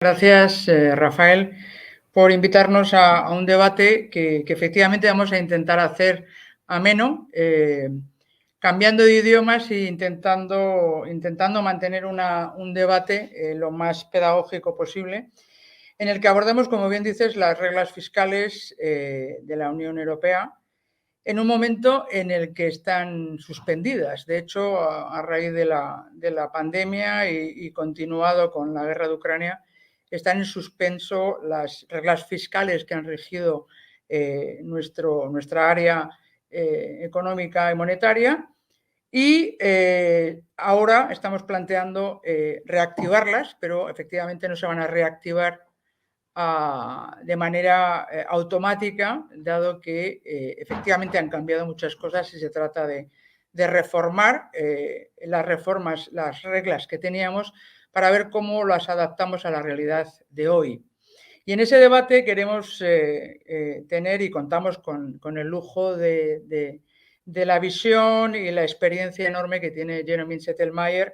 Gracias, Rafael, por invitarnos a un debate que efectivamente vamos a intentar hacer ameno, cambiando de idiomas e intentando mantener un debate lo más pedagógico posible, en el que abordemos, como bien dices, las reglas fiscales de la Unión Europea en un momento en el que están suspendidas. De hecho, a raíz de la pandemia y continuado con la guerra de Ucrania, están en suspenso las reglas fiscales que han regido nuestra área económica y monetaria. Y ahora estamos planteando reactivarlas, pero efectivamente no se van a reactivar de manera automática, dado que efectivamente han cambiado muchas cosas y se trata de reformar las reglas que teníamos para ver cómo las adaptamos a la realidad de hoy. Y en ese debate queremos tener y contamos con el lujo de la visión y la experiencia enorme que tiene Jeremy Settelmeier,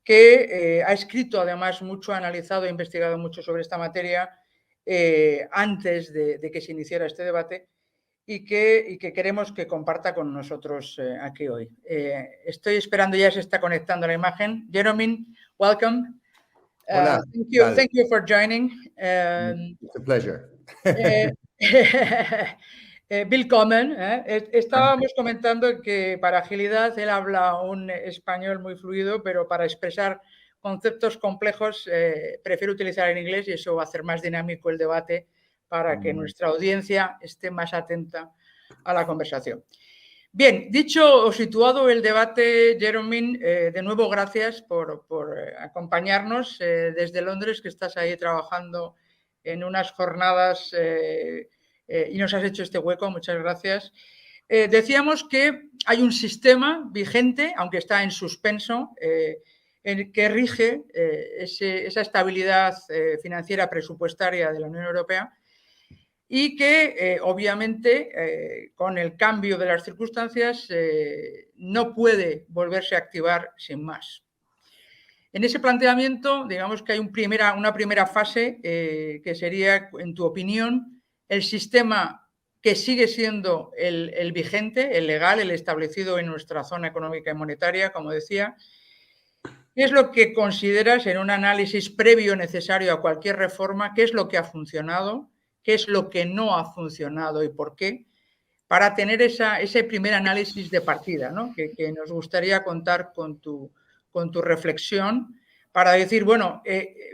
que ha escrito además mucho, ha analizado e investigado mucho sobre esta materia antes de que se iniciara este debate y que queremos que comparta con nosotros aquí hoy. Estoy esperando, ya se está conectando la imagen. Jeremy, welcome. Hola. Thank you for joining. It's a pleasure. Willkommen. Estábamos comentando que para agilidad él habla un español muy fluido, pero para expresar conceptos complejos prefiero utilizar el inglés y eso va a hacer más dinámico el debate para que nuestra audiencia esté más atenta a la conversación. Bien, dicho o situado el debate, Jeremy, de nuevo gracias por acompañarnos desde Londres, que estás ahí trabajando en unas jornadas y nos has hecho este hueco, muchas gracias. Decíamos que hay un sistema vigente, aunque está en suspenso, en que rige esa estabilidad financiera presupuestaria de la Unión Europea y que obviamente con el cambio de las circunstancias no puede volverse a activar sin más. En ese planteamiento, digamos que hay una primera fase que sería, en tu opinión, el sistema que sigue siendo el vigente, el legal, el establecido en nuestra zona económica y monetaria, como decía. ¿Qué es lo que consideras en un análisis previo necesario a cualquier reforma? ¿Qué es lo que ha funcionado? ¿Qué es lo que no ha funcionado y por qué? Para tener ese primer análisis de partida, ¿no? que nos gustaría contar con tu reflexión para decir, bueno,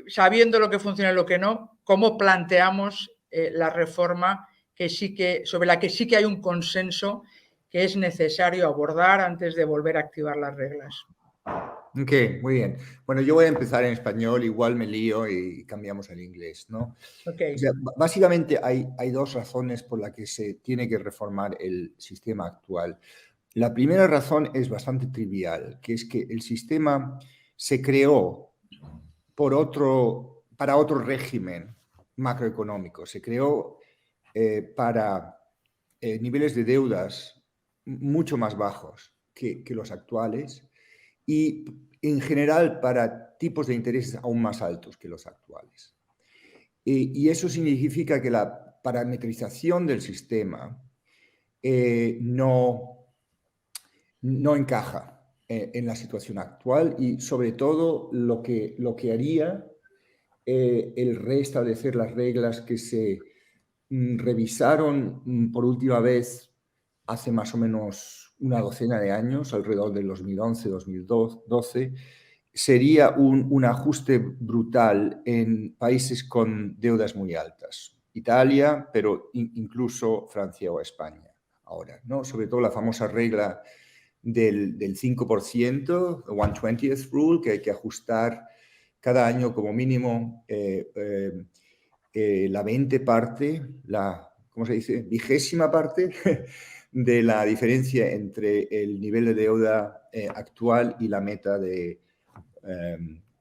sabiendo lo que funciona y lo que no, ¿cómo planteamos la reforma sobre la que sí que hay un consenso que es necesario abordar antes de volver a activar las reglas? Ok, muy bien. Bueno, yo voy a empezar en español, igual me lío y cambiamos al inglés, ¿no? Okay. O sea, básicamente hay dos razones por las que se tiene que reformar el sistema actual. La primera razón es bastante trivial, que es que el sistema se creó para otro régimen macroeconómico. Se creó para niveles de deudas mucho más bajos que los actuales y en general para tipos de intereses aún más altos que los actuales. Y eso significa que la parametrización del sistema no encaja en la situación actual y sobre todo lo que haría el restablecer las reglas que se revisaron por última vez hace más o menos una docena de años, alrededor del 2011-2012, sería un ajuste brutal en países con deudas muy altas. Italia, pero incluso Francia o España ahora, ¿no? Sobre todo la famosa regla del 5%, 1/20th rule, que hay que ajustar cada año como mínimo la 20 parte, ¿cómo se dice? 20ª parte de la diferencia entre el nivel de deuda actual y la meta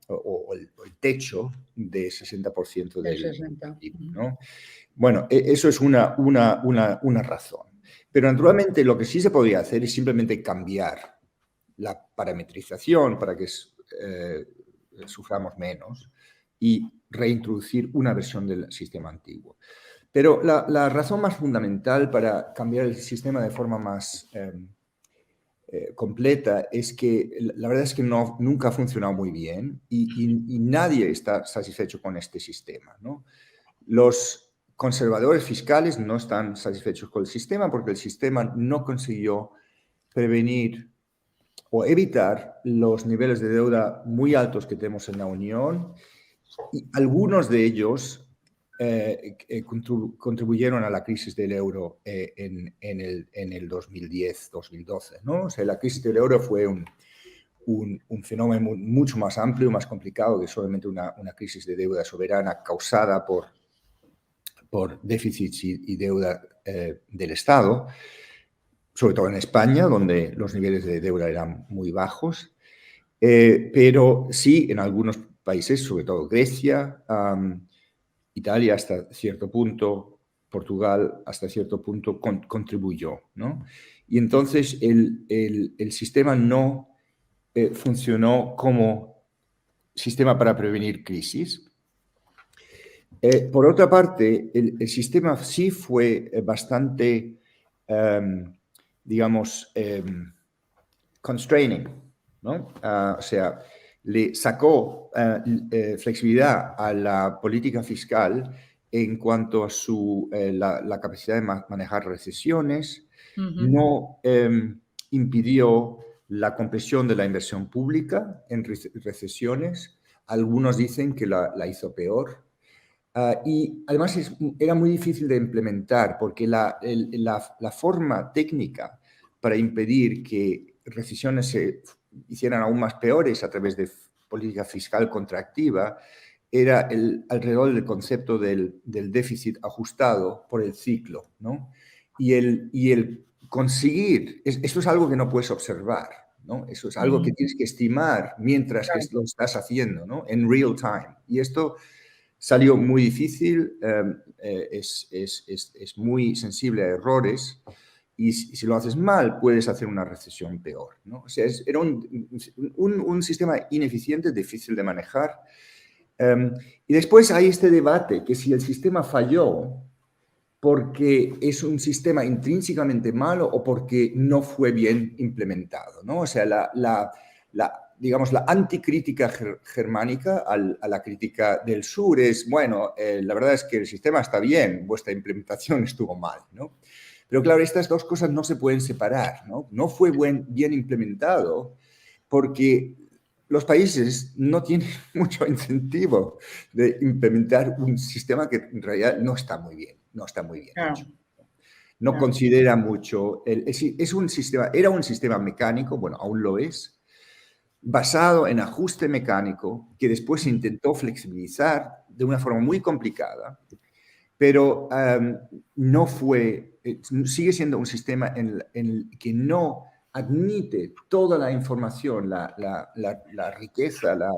o el techo de 60% del PIB, ¿no? Bueno, eso es una razón. Pero naturalmente lo que sí se podría hacer es simplemente cambiar la parametrización para que suframos menos y reintroducir una versión del sistema antiguo. Pero la razón más fundamental para cambiar el sistema de forma más completa es que la verdad es que nunca ha funcionado muy bien y nadie está satisfecho con este sistema, ¿no? Los conservadores fiscales no están satisfechos con el sistema porque el sistema no consiguió prevenir o evitar los niveles de deuda muy altos que tenemos en la Unión, y algunos de ellos contribuyeron a la crisis del euro en el 2010-2012, ¿no? O sea, la crisis del euro fue un fenómeno mucho más amplio, más complicado que solamente una crisis de deuda soberana causada por déficits y deuda del Estado, sobre todo en España, donde los niveles de deuda eran muy bajos, pero sí en algunos países, sobre todo Grecia, Italia hasta cierto punto, Portugal hasta cierto punto contribuyó, ¿no? Y entonces el sistema no funcionó como sistema para prevenir crisis. Por otra parte, el sistema sí fue bastante, digamos, constraining, ¿no? O sea, le sacó flexibilidad a la política fiscal en cuanto a la capacidad de manejar recesiones, no impidió la compresión de la inversión pública en recesiones. Algunos dicen que la hizo peor. Y además era muy difícil de implementar porque la forma técnica para impedir que recesiones se hicieran aún más peores a través de política fiscal contractiva era alrededor del concepto del déficit ajustado por el ciclo, ¿no? Y el conseguir, esto es algo que no puedes observar, ¿no? Eso es algo que tienes que estimar mientras que lo estás haciendo, ¿no? En real time. Y esto salió muy difícil, es muy sensible a errores y si lo haces mal puedes hacer una recesión peor, ¿no? O sea, era un sistema ineficiente, difícil de manejar. Y después hay este debate que si el sistema falló porque es un sistema intrínsecamente malo o porque no fue bien implementado, ¿no? O sea, digamos, la anticrítica germánica a la crítica del sur es, bueno, la verdad es que el sistema está bien, vuestra implementación estuvo mal, ¿no? Pero claro, estas dos cosas no se pueden separar, ¿no? No fue bien implementado porque los países no tienen mucho incentivo de implementar un sistema que en realidad no está muy bien hecho. No considera mucho, era un sistema mecánico, bueno, aún lo es, basado en ajuste mecánico que después se intentó flexibilizar de una forma muy complicada, pero no fue, sigue siendo un sistema en el que no admite toda la información, la riqueza, la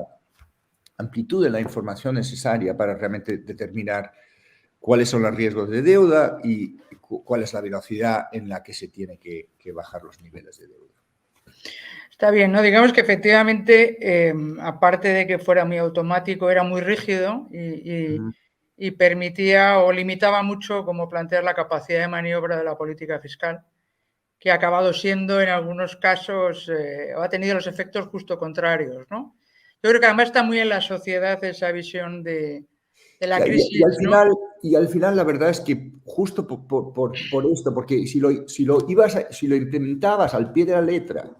amplitud de la información necesaria para realmente determinar cuáles son los riesgos de deuda y cuál es la velocidad en la que se tiene que bajar los niveles de deuda. Está bien, ¿no? Digamos que efectivamente, aparte de que fuera muy automático, era muy rígido y permitía o limitaba mucho, como plantear, la capacidad de maniobra de la política fiscal, que ha acabado siendo en algunos casos, o ha tenido los efectos justo contrarios, ¿no? Yo creo que además está muy en la sociedad esa visión de la crisis, y al final la verdad es que justo por esto, porque si lo implementabas al pie de la letra,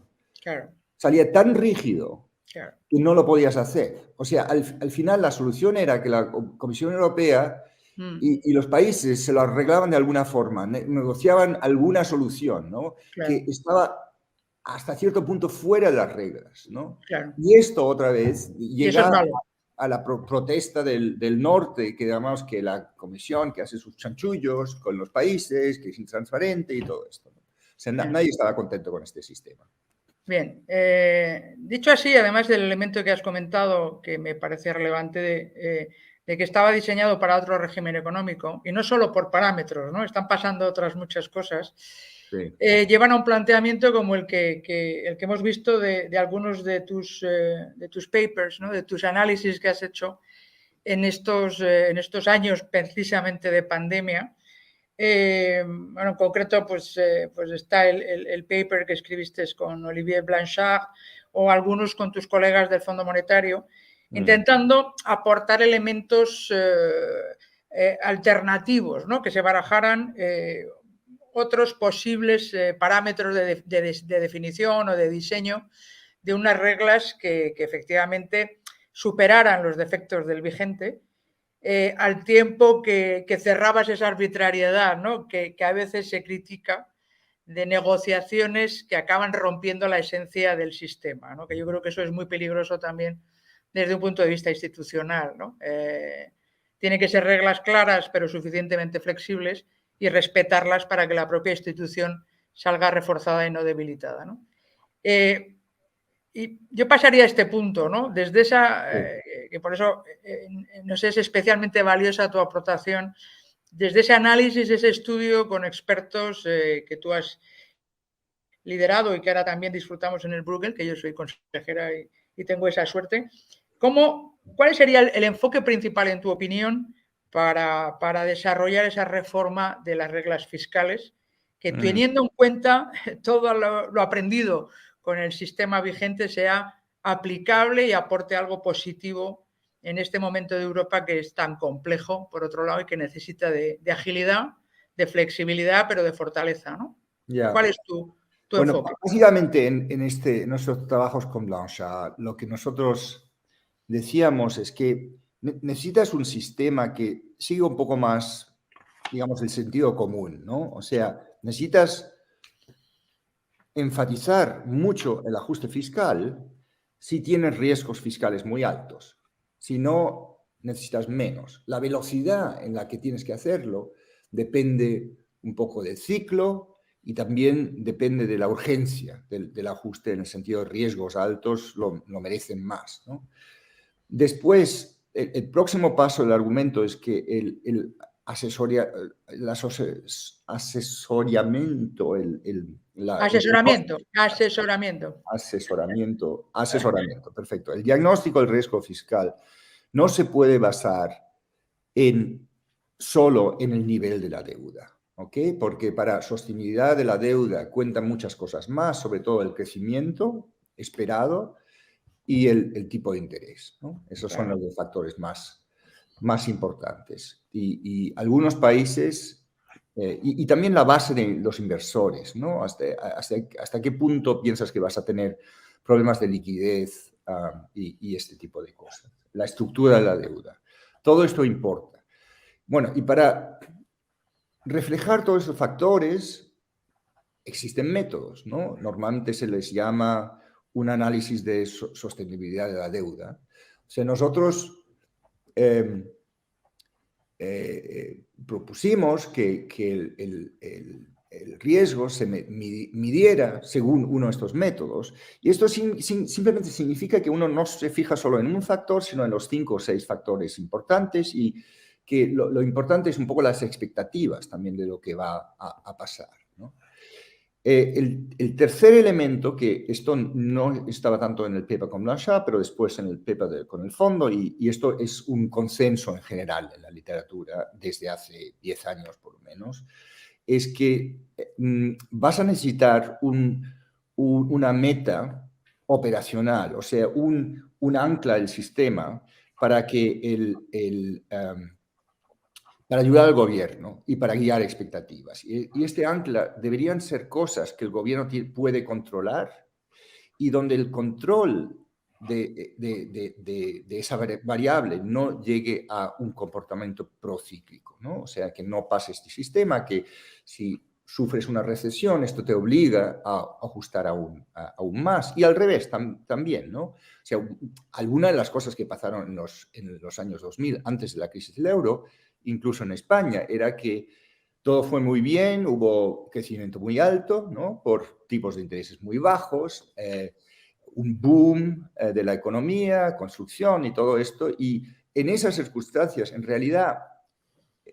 claro, salía tan rígido que no lo podías hacer. O sea, al final la solución era que la Comisión Europea y los países se lo arreglaban de alguna forma, negociaban alguna solución, ¿no? Que estaba hasta cierto punto fuera de las reglas, ¿no? Y esto otra vez llega a la protesta del norte, que digamos que la Comisión que hace sus chanchullos con los países, que es intransparente y todo esto, ¿no? O sea, nadie estaba contento con este sistema. Bien, dicho así, además del elemento que has comentado, que me parece relevante, de que estaba diseñado para otro régimen económico, y no solo por parámetros, ¿no? Están pasando otras muchas cosas, sí. Llevan a un planteamiento como el que hemos visto de algunos de tus papers, ¿no? De tus análisis que has hecho, en estos años precisamente de pandemia. Bueno, en concreto, pues está el paper que escribiste con Olivier Blanchard o algunos con tus colegas del Fondo Monetario, intentando aportar elementos alternativos, ¿no? Que se barajaran otros posibles parámetros de definición o de diseño de unas reglas que efectivamente superaran los defectos del vigente, al tiempo que cerrabas esa arbitrariedad, ¿no? que a veces se critica, de negociaciones que acaban rompiendo la esencia del sistema, ¿no? Que yo creo que eso es muy peligroso también desde un punto de vista institucional, ¿no? Tienen que ser reglas claras pero suficientemente flexibles y respetarlas para que la propia institución salga reforzada y no debilitada, ¿no? Y yo pasaría a este punto, ¿no? Desde esa, que por eso nos es especialmente valiosa tu aportación, desde ese análisis, ese estudio con expertos que tú has liderado y que ahora también disfrutamos en el Bruegel, que yo soy consejera y tengo esa suerte. ¿Cuál sería el enfoque principal, en tu opinión, para desarrollar esa reforma de las reglas fiscales, que teniendo en cuenta todo lo aprendido con el sistema vigente sea aplicable y aporte algo positivo en este momento de Europa que es tan complejo, por otro lado, y que necesita de agilidad, de flexibilidad, pero de fortaleza, ¿no? Ya. ¿Cuál es tu Bueno, enfoque? básicamente en nuestros trabajos con Blanchard, lo que nosotros decíamos es que necesitas un sistema que siga un poco más, digamos, el sentido común, ¿no? O sea, necesitas enfatizar mucho el ajuste fiscal si tienes riesgos fiscales muy altos. Si no, necesitas menos. La velocidad en la que tienes que hacerlo depende un poco del ciclo y también depende de la urgencia del ajuste, en el sentido de riesgos altos lo merecen más, ¿no? Después, el próximo paso del argumento es que el asesoramiento, asesoramiento, perfecto. El diagnóstico del riesgo fiscal no se puede basar solo en el nivel de la deuda, ¿ok? Porque para sostenibilidad de la deuda cuentan muchas cosas más, sobre todo el crecimiento esperado y el tipo de interés, ¿no? Esos son los factores más importantes. Y algunos países, y también la base de los inversores, ¿no? Hasta qué punto piensas que vas a tener problemas de liquidez y este tipo de cosas. La estructura de la deuda. Todo esto importa. Bueno, y para reflejar todos esos factores, existen métodos, ¿no? Normalmente se les llama un análisis de sostenibilidad de la deuda. O sea, nosotros propusimos que el riesgo se midiera según uno de estos métodos. Y esto simplemente significa que uno no se fija solo en un factor, sino en los 5 o 6 factores importantes, y que lo importante es un poco las expectativas también de lo que va a pasar, ¿no? El tercer elemento, que esto no estaba tanto en el paper con Blanchard, pero después en el paper con el fondo, y esto es un consenso en general en la literatura desde hace 10 años por lo menos, es que vas a necesitar una meta operacional, o sea, un ancla del sistema para que para ayudar al gobierno y para guiar expectativas. Y este ancla deberían ser cosas que el gobierno puede controlar y donde el control de esa variable no llegue a un comportamiento procíclico, ¿no? O sea, que no pase este sistema, que si sufres una recesión, esto te obliga a ajustar aún más. Y al revés también, ¿no? O sea, algunas de las cosas que pasaron en los años 2000, antes de la crisis del euro, incluso en España, era que todo fue muy bien, hubo crecimiento muy alto, ¿no? Por tipos de intereses muy bajos, un boom de la economía, construcción y todo esto. Y en esas circunstancias, en realidad,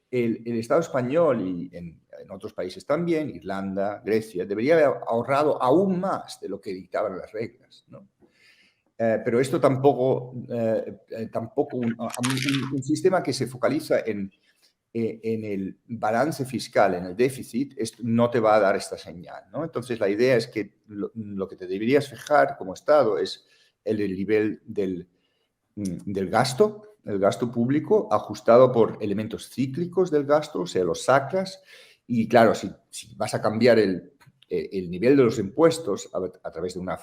el Estado español y en otros países también, Irlanda, Grecia, debería haber ahorrado aún más de lo que dictaban las reglas, ¿no? pero esto tampoco, un sistema que se focaliza en el balance fiscal, en el déficit, no te va a dar esta señal, ¿no? Entonces, la idea es que lo que te deberías fijar como Estado es el nivel del gasto, el gasto público, ajustado por elementos cíclicos del gasto, o sea, los sacas. Y claro, si vas a cambiar el nivel de los impuestos a través de una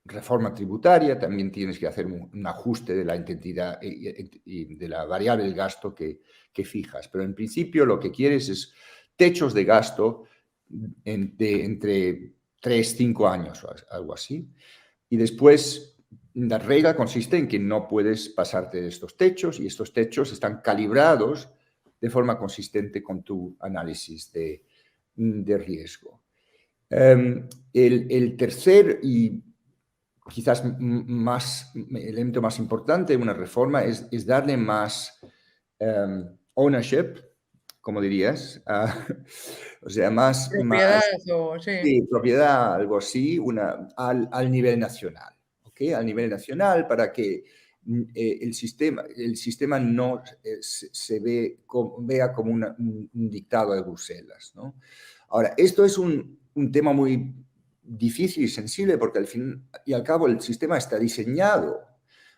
reforma tributaria, también tienes que hacer un ajuste de la intensidad y de la variable del gasto que fijas. Pero en principio lo que quieres es techos de gasto entre 3, 5 años o algo así. Y después la regla consiste en que no puedes pasarte de estos techos y estos techos están calibrados de forma consistente con tu análisis de riesgo. El tercer y quizás el elemento más importante de una reforma es darle más ownership, como dirías, o sea, más Propiedad o sí. sí, propiedad, algo así, al nivel nacional, ¿ok? Al nivel nacional para que el sistema no vea como un dictado de Bruselas, ¿no? Ahora, esto es un tema muy difícil y sensible porque al fin y al cabo el sistema está diseñado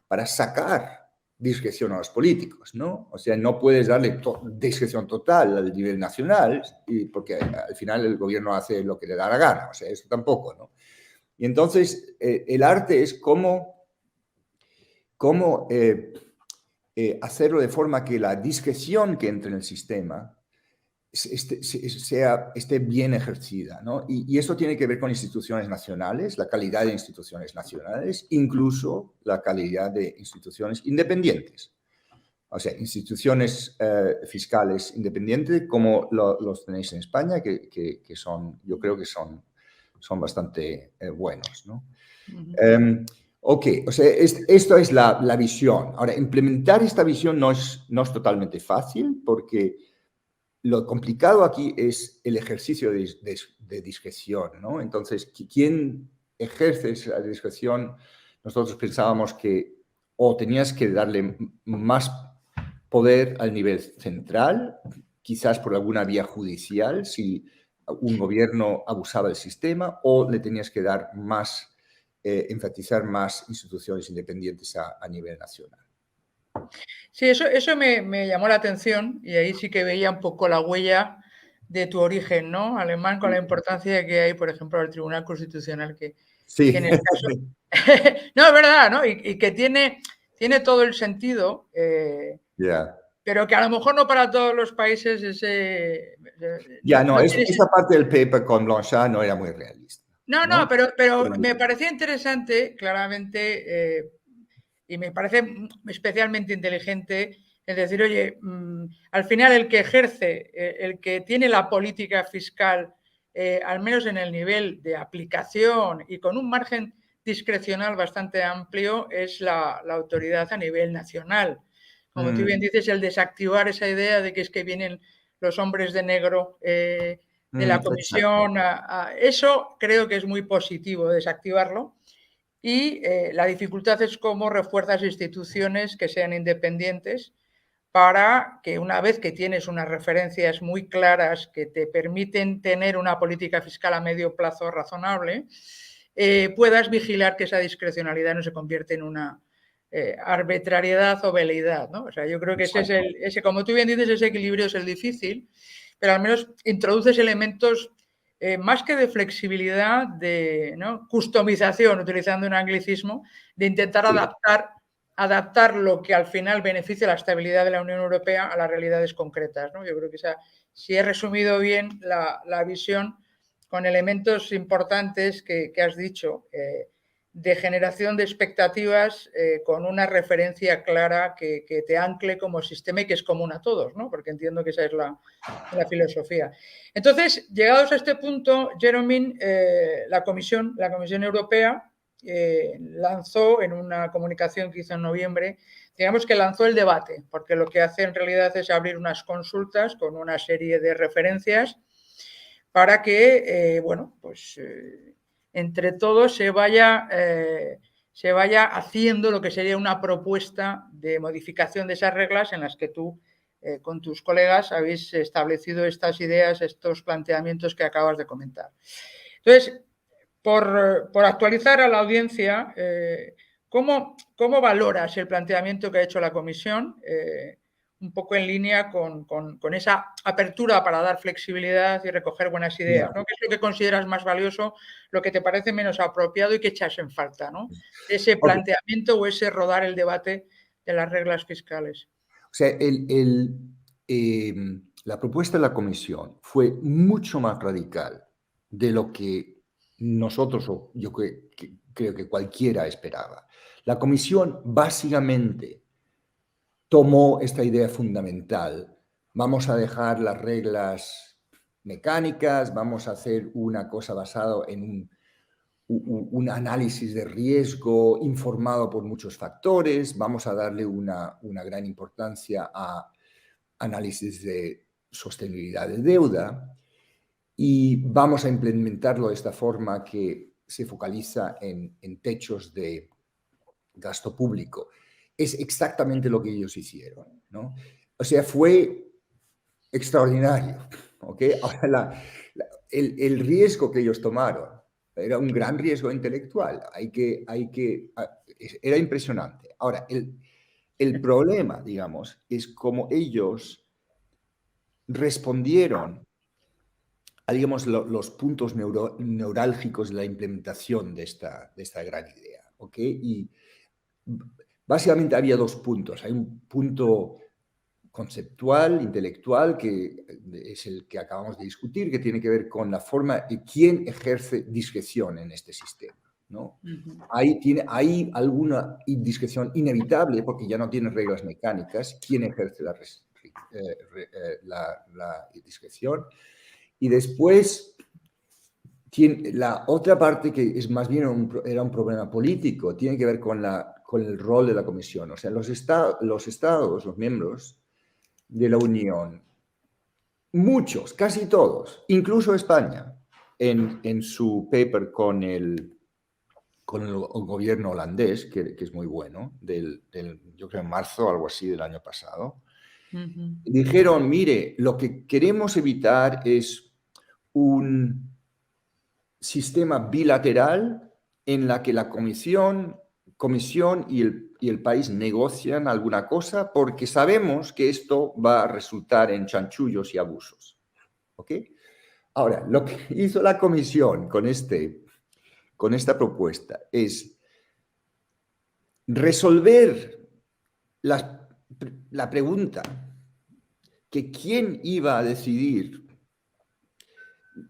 para sacar discreción a los políticos, ¿no? O sea, no puedes darle discreción total al nivel nacional porque al final el gobierno hace lo que le da la gana, o sea, eso tampoco, ¿no? Y entonces el arte es cómo hacerlo de forma que la discreción que entre en el sistema esté bien ejercida, ¿no? Y eso tiene que ver con instituciones nacionales, la calidad de instituciones nacionales, incluso la calidad de instituciones independientes. O sea, instituciones fiscales independientes como los tenéis en España, que son, yo creo que son bastante buenos, ¿no? Ok, o sea, esto es la visión. Ahora, implementar esta visión no es totalmente fácil porque lo complicado aquí es el ejercicio de discreción, ¿no? Entonces, ¿quién ejerce esa discreción? Nosotros pensábamos que o tenías que darle más poder al nivel central, quizás por alguna vía judicial, si un gobierno abusaba del sistema, o le tenías que dar más, enfatizar más instituciones independientes a nivel nacional. Sí, eso me llamó la atención y ahí sí que veía un poco la huella de tu origen, ¿no? Alemán, con la importancia que hay, por ejemplo, el Tribunal Constitucional, que Sí. en el caso... No, es verdad, ¿no? Y que tiene todo el sentido, Ya. pero que a lo mejor no para todos los países ese... Ya, no, tiene esa parte del paper con Blanchard no era muy realista. No, ¿no? pero me parecía interesante, claramente, y me parece especialmente inteligente, es decir, oye, al final el que ejerce, el que tiene la política fiscal, al menos en el nivel de aplicación y con un margen discrecional bastante amplio, es la autoridad a nivel nacional. Como tú bien dices, el desactivar esa idea de que es que vienen los hombres de negro de la comisión, eso creo que es muy positivo, desactivarlo. Y la dificultad es cómo refuerzas instituciones que sean independientes para que una vez que tienes unas referencias muy claras que te permiten tener una política fiscal a medio plazo razonable, puedas vigilar que esa discrecionalidad no se convierte en una arbitrariedad o veleidad, ¿no? O sea, yo creo que ese, como tú bien dices, ese equilibrio es el difícil, pero al menos introduces elementos más que de flexibilidad, de, ¿no?, customización, utilizando un anglicismo, de intentar adaptar lo que al final beneficia la estabilidad de la Unión Europea a las realidades concretas, ¿no? Yo creo que si he resumido bien la visión con elementos importantes que has dicho, de generación de expectativas con una referencia clara que te ancle como sistema y que es común a todos, ¿no? Porque entiendo que esa es la filosofía. Entonces, llegados a este punto, Jerome, la Comisión Europea lanzó en una comunicación que hizo en noviembre, digamos que lanzó el debate, porque lo que hace en realidad es abrir unas consultas con una serie de referencias para que, bueno, pues entre todos se vaya se vaya haciendo lo que sería una propuesta de modificación de esas reglas en las que tú, con tus colegas, habéis establecido estas ideas, estos planteamientos que acabas de comentar. Entonces, por actualizar a la audiencia, ¿cómo valoras el planteamiento que ha hecho la Comisión? Un poco en línea con esa apertura para dar flexibilidad y recoger buenas ideas, ¿no? ¿Qué es lo que consideras más valioso, lo que te parece menos apropiado y qué echas en falta, ¿no? Ese planteamiento o ese rodar el debate de las reglas fiscales. O sea, la propuesta de la Comisión fue mucho más radical de lo que nosotros, o yo creo que cualquiera esperaba. La Comisión básicamente tomó esta idea fundamental. Vamos a dejar las reglas mecánicas, vamos a hacer una cosa basada en un análisis de riesgo informado por muchos factores, vamos a darle una gran importancia a análisis de sostenibilidad de deuda y vamos a implementarlo de esta forma que se focaliza en techos de gasto público. Es exactamente lo que ellos hicieron, ¿no? O sea, fue extraordinario, ¿ok? Ahora, el riesgo que ellos tomaron era un gran riesgo intelectual. Era impresionante. Ahora, el problema, digamos, es cómo ellos respondieron a, digamos, los puntos neurálgicos de la implementación de esta gran idea, ¿ok? Y básicamente había dos puntos. Hay un punto conceptual, intelectual, que es el que acabamos de discutir, que tiene que ver con la forma de quién ejerce discreción en este sistema, ¿no? Hay alguna discreción inevitable, porque ya no tiene reglas mecánicas, quién ejerce la discreción. Y después, la otra parte que es más bien era un problema político, tiene que ver con el rol de la Comisión. O sea, los estados, los miembros de la Unión, muchos, casi todos, incluso España, en su paper con el gobierno holandés, que es muy bueno, yo creo en marzo o algo así del año pasado, dijeron, mire, lo que queremos evitar es un sistema bilateral en la que la comisión y el país negocian alguna cosa porque sabemos que esto va a resultar en chanchullos y abusos. ¿Ok? Ahora, lo que hizo la comisión con esta propuesta es resolver la pregunta que quién iba a decidir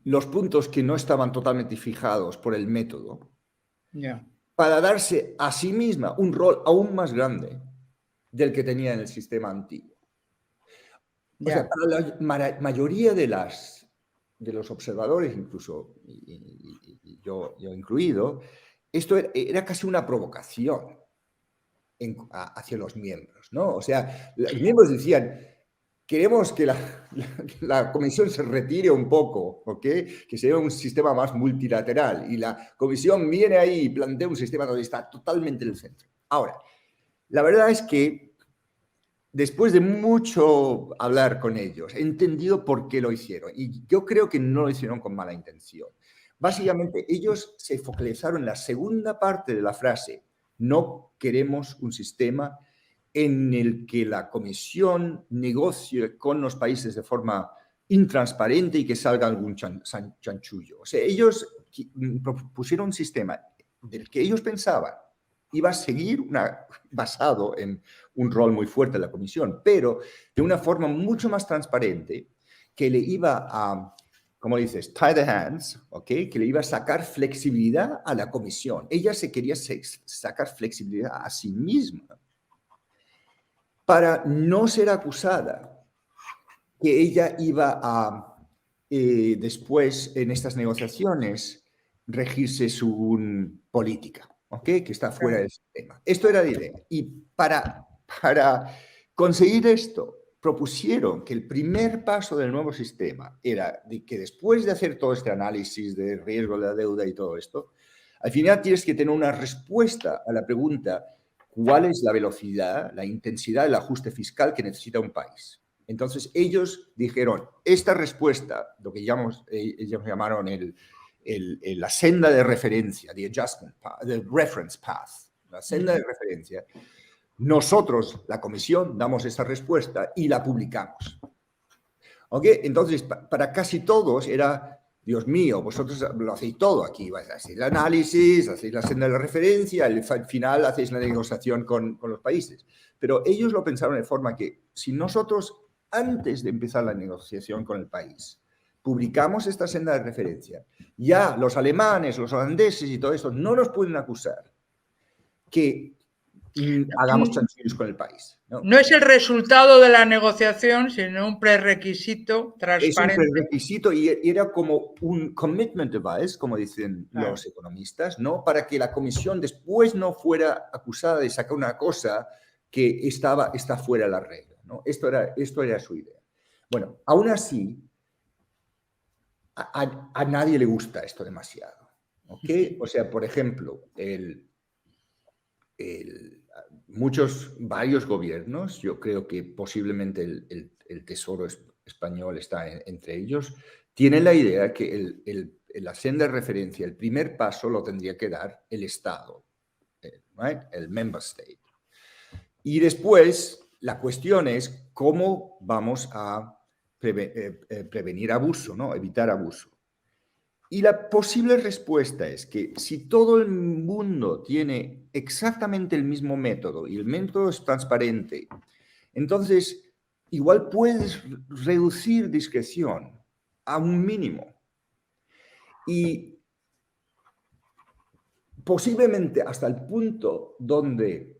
los puntos que no estaban totalmente fijados por el método, para darse a sí misma un rol aún más grande del que tenía en el sistema antiguo. O sea, para la mayoría de los observadores, incluso y yo incluido, esto era casi una provocación hacia los miembros, ¿no? O sea, los miembros decían, queremos que la comisión se retire un poco, ¿ok? Que sea un sistema más multilateral. Y la comisión viene ahí y plantea un sistema donde está totalmente en el centro. Ahora, la verdad es que después de mucho hablar con ellos, he entendido por qué lo hicieron. Y yo creo que no lo hicieron con mala intención. Básicamente, ellos se focalizaron en la segunda parte de la frase. No queremos un sistema en el que la Comisión negocie con los países de forma intransparente y que salga algún chanchullo. O sea, ellos propusieron un sistema del que ellos pensaban iba a seguir basado en un rol muy fuerte de la Comisión, pero de una forma mucho más transparente que le iba a, como dices, tie the hands, ¿ok? Que le iba a sacar flexibilidad a la Comisión. Ella se quería sacar flexibilidad a sí misma para no ser acusada que ella iba a, después, en estas negociaciones, regirse su política, ¿ok? Que está fuera del sistema. Esto era la idea. Y para conseguir esto, propusieron que el primer paso del nuevo sistema era de que después de hacer todo este análisis de riesgo de la deuda y todo esto, Al final tienes que tener una respuesta a la pregunta, ¿cuál es la velocidad, la intensidad del ajuste fiscal que necesita un país? Entonces ellos dijeron, esta respuesta, lo que ellos llamaron la senda de referencia, the reference path, la senda de referencia, nosotros, la comisión, damos esa respuesta y la publicamos. ¿Ok? Entonces, para casi todos era, Dios mío, vosotros lo hacéis todo aquí, hacéis el análisis, hacéis la senda de la referencia, al final hacéis la negociación con los países. Pero ellos lo pensaron de forma que si nosotros, antes de empezar la negociación con el país, publicamos esta senda de referencia, ya los alemanes, los holandeses y todo esto no nos pueden acusar que hagamos chanchullos con el país. No es el resultado de la negociación, sino un prerequisito transparente. Es un prerequisito y era como un commitment device, como dicen los economistas, ¿no? Para que la comisión después no fuera acusada de sacar una cosa que está fuera de la regla, ¿no? Esto era su idea. Bueno, aún así, a nadie le gusta esto demasiado, ¿ok? O sea, por ejemplo, varios gobiernos, yo creo que posiblemente el Tesoro español está entre ellos, tienen la idea que la senda de referencia, el primer paso lo tendría que dar el Estado, right? El member state. Y después la cuestión es cómo vamos a prevenir abuso, ¿no? Evitar abuso. Y la posible respuesta es que si todo el mundo tiene exactamente el mismo método y el método es transparente, entonces igual puedes reducir discreción a un mínimo. Y posiblemente hasta el punto donde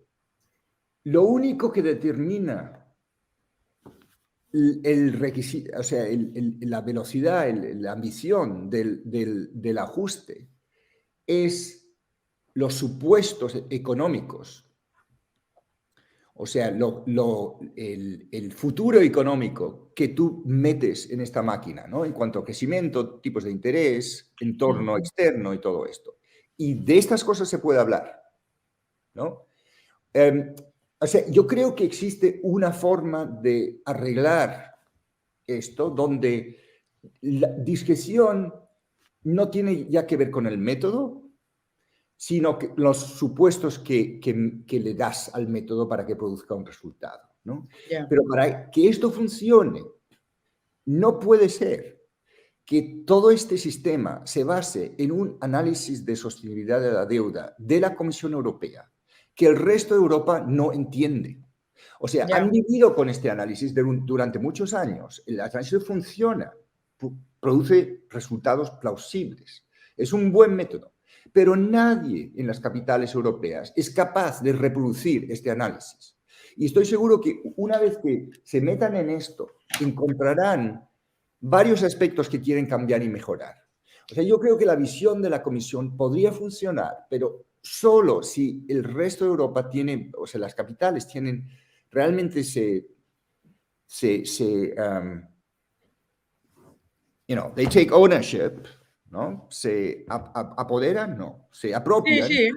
lo único que determina el requisito, o sea, la velocidad, la ambición del ajuste es los supuestos económicos, o sea, el futuro económico que tú metes en esta máquina, ¿no? En cuanto a crecimiento, tipos de interés, entorno externo y todo esto. Y de estas cosas se puede hablar, ¿no? O sea, yo creo que existe una forma de arreglar esto donde la discreción no tiene ya que ver con el método, sino que los supuestos que le das al método para que produzca un resultado, ¿no? Yeah. Pero para que esto funcione, no puede ser que todo este sistema se base en un análisis de sostenibilidad de la deuda de la Comisión Europea, que el resto de Europa no entiende. O sea, han vivido con este análisis durante muchos años. El análisis funciona, produce resultados plausibles. Es un buen método. Pero nadie en las capitales europeas es capaz de reproducir este análisis. Y estoy seguro que una vez que se metan en esto, encontrarán varios aspectos que quieren cambiar y mejorar. O sea, yo creo que la visión de la Comisión podría funcionar, pero solo si el resto de Europa tiene, o sea, las capitales tienen, realmente they take ownership, ¿no? Se apoderan, no, se apropian. Sí.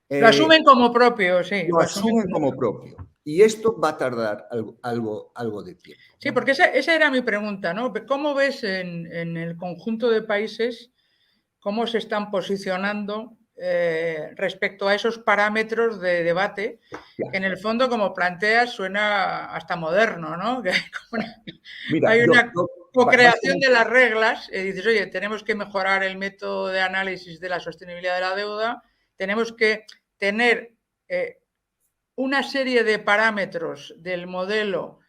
Lo asumen como propio, sí. Lo asumen como propio. Y esto va a tardar algo de tiempo, ¿no? Sí, porque esa era mi pregunta, ¿no? ¿Cómo ves en el conjunto de países cómo se están posicionando respecto a esos parámetros de debate, que en el fondo, como planteas, suena hasta moderno, ¿no? Que hay una co-creación de las reglas, y dices, oye, tenemos que mejorar el método de análisis de la sostenibilidad de la deuda, tenemos que tener una serie de parámetros del modelo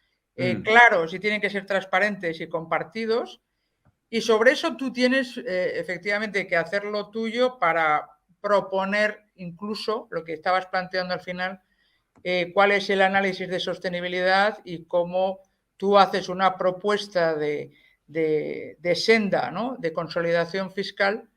claros y tienen que ser transparentes y compartidos. Y sobre eso tú tienes efectivamente que hacer lo tuyo para proponer incluso lo que estabas planteando al final, cuál es el análisis de sostenibilidad y cómo tú haces una propuesta de senda, ¿no? De consolidación fiscal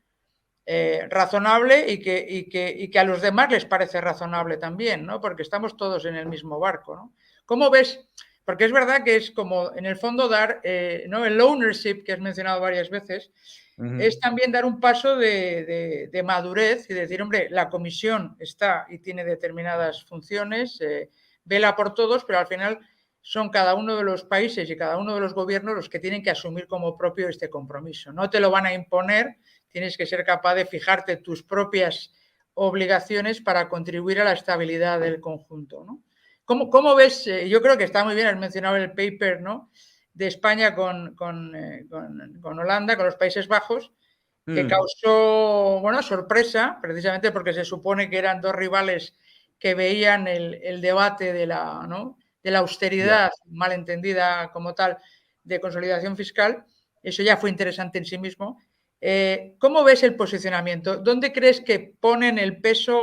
razonable y que a los demás les parece razonable también, ¿no? Porque estamos todos en el mismo barco, ¿no? ¿Cómo ves? Porque es verdad que es como, en el fondo, dar, ¿no? El ownership, que has mencionado varias veces, es también dar un paso de madurez y decir, hombre, la comisión está y tiene determinadas funciones, vela por todos, pero al final son cada uno de los países y cada uno de los gobiernos los que tienen que asumir como propio este compromiso. No te lo van a imponer, tienes que ser capaz de fijarte tus propias obligaciones para contribuir a la estabilidad del conjunto, ¿no? ¿Cómo ves? Yo creo que está muy bien, has mencionado el paper, ¿no? De España con Holanda, con los Países Bajos, que causó, bueno, sorpresa, precisamente porque se supone que eran dos rivales que veían el debate de la, ¿no? De la austeridad, mal entendida como tal, de consolidación fiscal. Eso ya fue interesante en sí mismo. ¿Cómo ves el posicionamiento? ¿Dónde crees que ponen el peso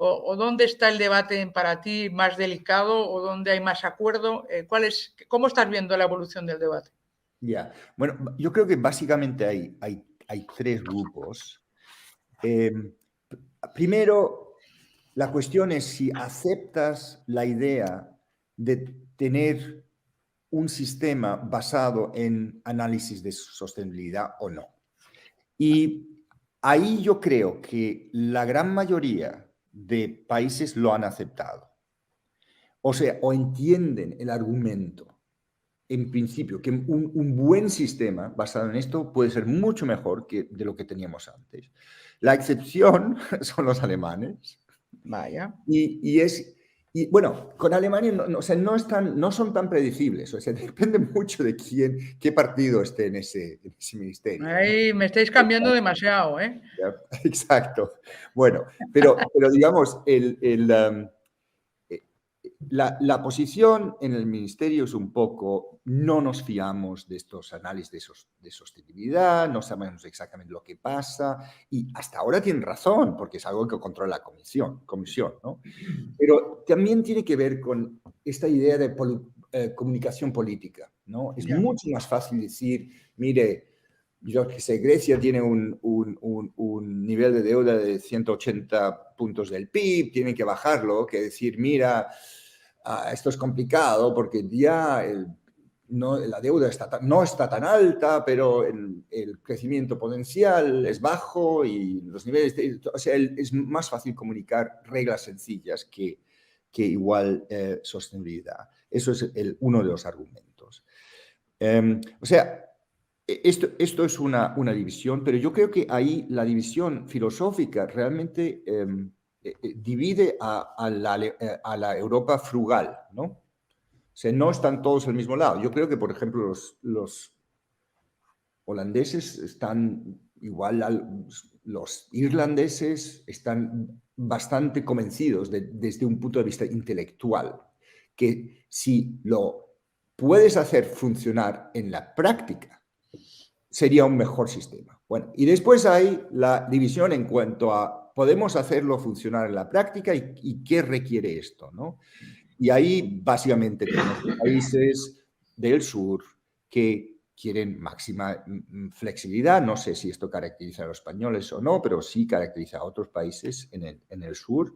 o dónde está el debate para ti más delicado o dónde hay más acuerdo? ¿Cómo estás viendo la evolución del debate? Ya, bueno, yo creo que básicamente hay tres grupos. Primero, la cuestión es si aceptas la idea de tener un sistema basado en análisis de sostenibilidad o no. Y ahí yo creo que la gran mayoría de países lo han aceptado. O sea, o entienden el argumento, en principio, que un buen sistema basado en esto puede ser mucho mejor que de lo que teníamos antes. La excepción son los alemanes. Vaya. Y bueno, con Alemania o sea, no son tan predecibles. O sea, depende mucho de qué partido esté en ese ministerio. Ahí me estáis cambiando demasiado, ¿eh? Exacto. Bueno, pero digamos, la posición en el ministerio es un poco, no nos fiamos de estos análisis de sostenibilidad, no sabemos exactamente lo que pasa y hasta ahora tienen razón porque es algo que controla la comisión, ¿no? Pero también tiene que ver con esta idea de comunicación política, ¿no? Es mucho más fácil decir, mire, yo que sé, Grecia tiene un nivel de deuda de 180 puntos del PIB, tienen que bajarlo, que decir, mira, esto es complicado porque ya la deuda no está tan alta, pero el crecimiento potencial es bajo y los niveles o sea, es más fácil comunicar reglas sencillas que igual sostenibilidad. Eso es uno de los argumentos. O sea, esto es una división, pero yo creo que ahí la división filosófica realmente divide a la Europa frugal, ¿no? O sea, no están todos al mismo lado. Yo creo que, por ejemplo, los holandeses están igual, los irlandeses están bastante convencidos desde un punto de vista intelectual, que si lo puedes hacer funcionar en la práctica, sería un mejor sistema. Bueno, y después hay la división en cuanto a podemos hacerlo funcionar en la práctica y qué requiere esto, ¿no? Y ahí básicamente tenemos países del sur que quieren máxima flexibilidad. No sé si esto caracteriza a los españoles o no, pero sí caracteriza a otros países en el sur.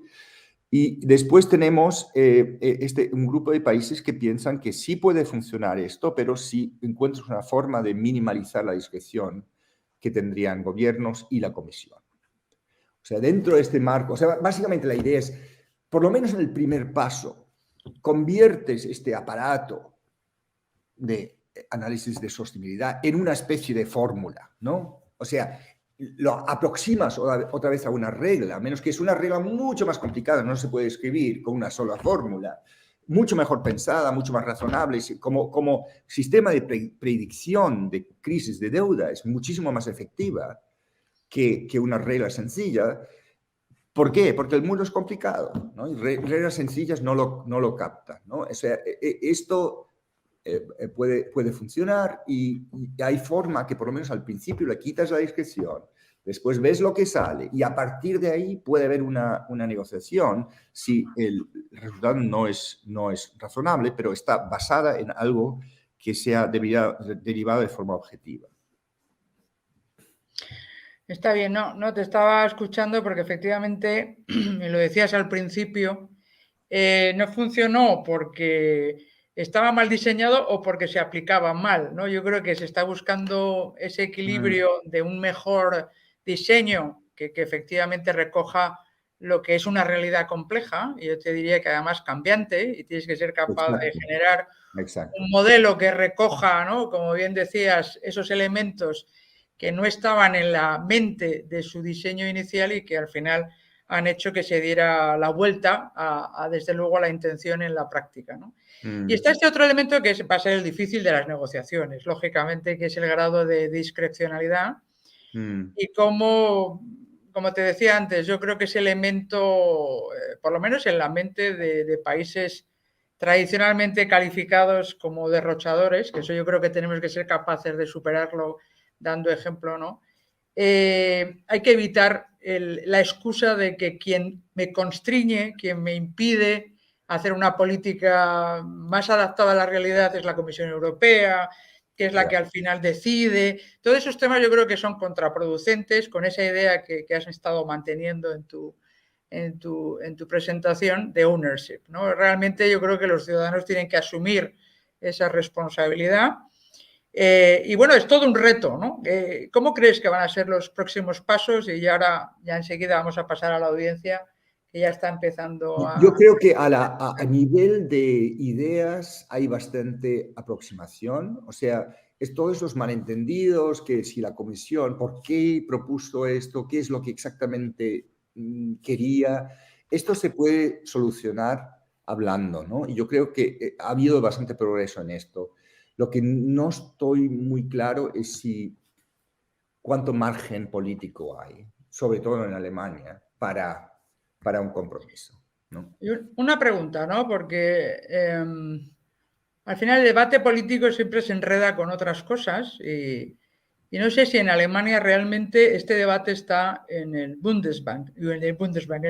Y después tenemos un grupo de países que piensan que sí puede funcionar esto, pero si encuentras una forma de minimalizar la discreción que tendrían gobiernos y la comisión. O sea, dentro de este marco, o sea, básicamente la idea es, por lo menos en el primer paso, conviertes este aparato de análisis de sostenibilidad en una especie de fórmula, ¿no? O sea, lo aproximas otra vez a una regla, a menos que es una regla mucho más complicada, no se puede escribir con una sola fórmula, mucho mejor pensada, mucho más razonable, como sistema de predicción de crisis de deuda, es muchísimo más efectiva que una regla sencilla. ¿Por qué? Porque el mundo es complicado, ¿no? Y reglas sencillas no lo captan, ¿no? O sea, esto puede funcionar y hay forma que por lo menos al principio le quitas la discreción, después ves lo que sale y a partir de ahí puede haber una negociación si el resultado no es razonable, pero está basada en algo que sea derivado de forma objetiva. Está bien, no te estaba escuchando porque efectivamente, me lo decías al principio, no funcionó porque estaba mal diseñado o porque se aplicaba mal, ¿no? Yo creo que se está buscando ese equilibrio de un mejor diseño que efectivamente recoja lo que es una realidad compleja, y yo te diría que además cambiante, y tienes que ser capaz de Exacto, generar exacto. un modelo que recoja, ¿no? Como bien decías, esos elementos que no estaban en la mente de su diseño inicial y que al final han hecho que se diera la vuelta desde luego, a la intención en la práctica, ¿no? Y está este otro elemento que va a ser el difícil de las negociaciones, lógicamente, que es el grado de discrecionalidad y como te decía antes, yo creo que ese elemento, por lo menos en la mente de países tradicionalmente calificados como derrochadores, que eso yo creo que tenemos que ser capaces de superarlo dando ejemplo, ¿no? Hay que evitar la excusa de que quien me constriñe, quien me impide hacer una política más adaptada a la realidad es la Comisión Europea, que es la que al final decide. Todos esos temas yo creo que son contraproducentes con esa idea que has estado manteniendo en tu presentación de ownership, ¿no? Realmente yo creo que los ciudadanos tienen que asumir esa responsabilidad. Y bueno, es todo un reto, ¿no? ¿Cómo crees que van a ser los próximos pasos? Y ahora, ya enseguida vamos a pasar a la audiencia, que ya está empezando Yo a... creo que a nivel de ideas hay bastante aproximación, o sea, es todos esos malentendidos, que si la comisión, ¿por qué propuso esto? ¿Qué es lo que exactamente quería? Esto se puede solucionar hablando, ¿no? Y yo creo que ha habido bastante progreso en esto. Lo que no estoy muy claro es si cuánto margen político hay, sobre todo en Alemania, para un compromiso, ¿no? Y una pregunta, ¿no? Porque al final el debate político siempre se enreda con otras cosas y no sé si en Alemania realmente este debate está en el en el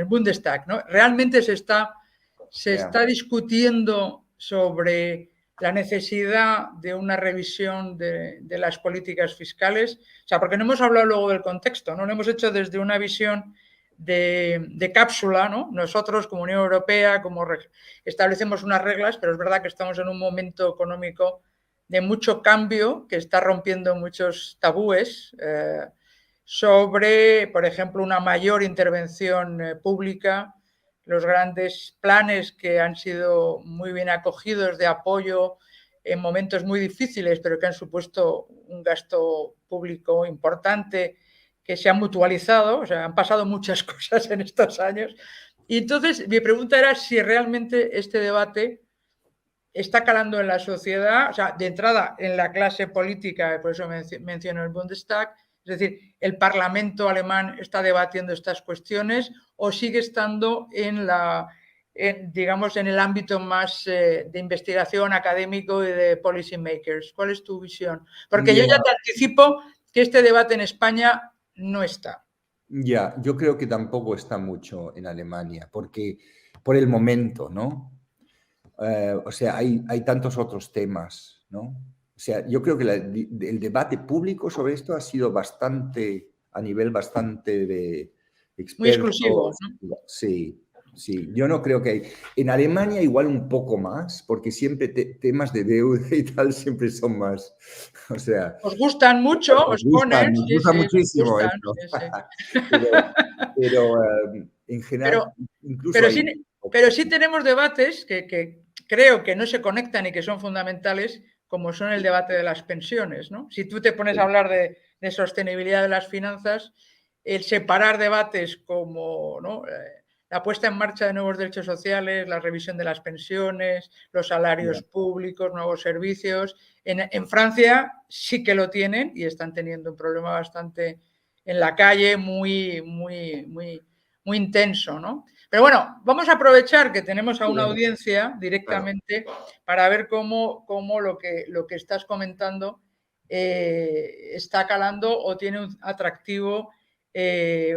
Bundestag, ¿no? Realmente se Yeah. está discutiendo sobre la necesidad de una revisión de las políticas fiscales. O sea, porque no hemos hablado luego del contexto, ¿no? Lo hemos hecho desde una visión de cápsula, ¿no? Nosotros, como Unión Europea, establecemos unas reglas, pero es verdad que estamos en un momento económico de mucho cambio que está rompiendo muchos tabúes sobre, por ejemplo, una mayor intervención pública, los grandes planes que han sido muy bien acogidos de apoyo en momentos muy difíciles, pero que han supuesto un gasto público importante que se ha mutualizado, o sea, han pasado muchas cosas en estos años. Y entonces mi pregunta era si realmente este debate está calando en la sociedad, o sea, de entrada en la clase política, por eso menciono el Bundestag, es decir, el Parlamento alemán está debatiendo estas cuestiones o sigue estando digamos, en el ámbito más de investigación académico y de policy makers. ¿Cuál es tu visión? Porque yo Yeah. ya te anticipo que este debate en España no está. Ya, yo creo que tampoco está mucho en Alemania, porque por el momento, ¿no? O sea, hay tantos otros temas, ¿no? O sea, yo creo que el debate público sobre esto ha sido bastante, a nivel bastante de Muy exclusivo, expertos. ¿no? Sí, sí. Yo no creo que hay. En Alemania igual un poco más, porque siempre temas de deuda y tal siempre son más. O sea, Os gustan mucho, os ponen, nos sí, gusta sí, os muchísimo gustan, esto. sí, sí. Pero, pero en Pero, general, incluso pero, hay... sí, pero sí tenemos debates que creo que no se conectan y que son fundamentales, como son el debate de las pensiones, ¿no? Si tú te pones a hablar de sostenibilidad de las finanzas, el separar debates como, ¿no? La puesta en marcha de nuevos derechos sociales, la revisión de las pensiones, los salarios públicos, nuevos servicios. En Francia sí que lo tienen y están teniendo un problema bastante en la calle muy intenso, ¿no? Pero bueno, vamos a aprovechar que tenemos a una audiencia Claro. directamente para ver cómo lo que estás comentando está calando o tiene un atractivo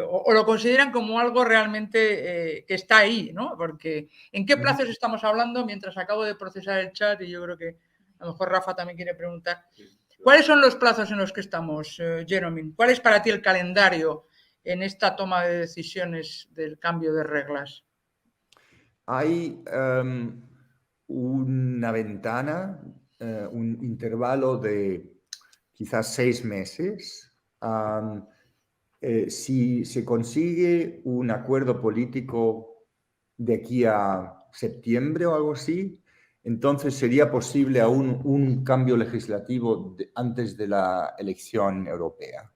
o lo consideran como algo realmente que está ahí, ¿no? Porque ¿en qué plazos estamos hablando? Mientras acabo de procesar el chat y yo creo que a lo mejor Rafa también quiere preguntar. ¿Cuáles son los plazos en los que estamos, Jeremy? ¿Cuál es para ti el calendario en esta toma de decisiones del cambio de reglas? Hay, una ventana, un intervalo de quizás 6 meses. Si se consigue un acuerdo político de aquí a septiembre o algo así, entonces sería posible aún un cambio legislativo antes de la elección europea.